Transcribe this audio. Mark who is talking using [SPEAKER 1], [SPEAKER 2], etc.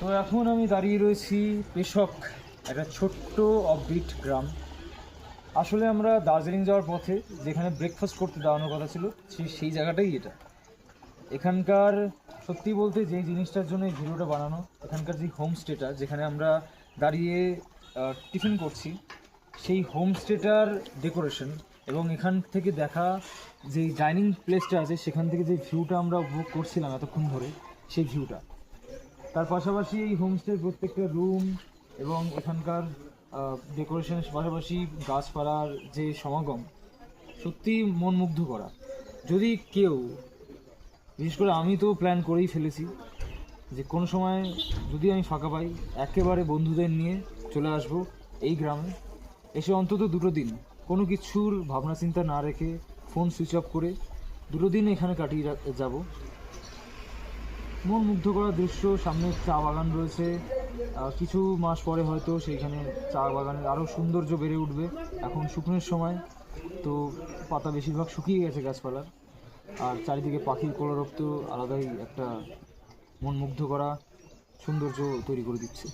[SPEAKER 1] তো এখন আমি দাঁড়িয়ে রয়েছি পেশক, একটা ছোট্ট অফবিট গ্রাম। আসলে আমরা দার্জিলিং যাওয়ার পথে যেখানে ব্রেকফাস্ট করতে দাঁড়ানোর কথা ছিল সেই জায়গাটাই এটা। এখানকার সত্যি বলতে যে জিনিসটার জন্য এই ভিডিওটা বানানো, এখানকার যে হোমস্টেটা যেখানে আমরা দাঁড়িয়ে টিফিন করছি, সেই হোমস্টেটার ডেকোরেশন এবং এখান থেকে দেখা যে ডাইনিং প্লেসটা আছে সেখান থেকে যে ভিউটা আমরা উপভোগ করছিলাম এতক্ষণ ধরে, সেই ভিউটা। তার পাশাপাশি এই হোমস্টের প্রত্যেকটা রুম এবং এখানকার ডেকোরেশনের পাশাপাশি গাছপালার যে সমাগম, সত্যি মন মুগ্ধ করা। যদি কেউ, বিশেষ করে আমি তো প্ল্যান করেই ফেলেছি যে কোনো সময় যদি আমি ফাঁকা পাই একেবারে বন্ধুদের নিয়ে চলে আসব এই গ্রামে। এসে অন্তত 2 দিন কোনো কিছুর ভাবনা চিন্তা না রেখে ফোন সুইচ অফ করে 2 দিন এখানে কাটিয়ে যাব। মন মুগ্ধ করা দৃশ্য, সামনে চা বাগান রয়েছে। কিছু মাস পরে হয়তো সেইখানে চা বাগানের আরও সৌন্দর্য বেড়ে উঠবে। এখন শুকনোর সময়, তো পাতা বেশিরভাগ শুকিয়ে গেছে গাছপালার, আর চারিদিকে পাখির কলরব তো আলাদাই একটা মন মুগ্ধ করা সৌন্দর্য তৈরি করে দিচ্ছে।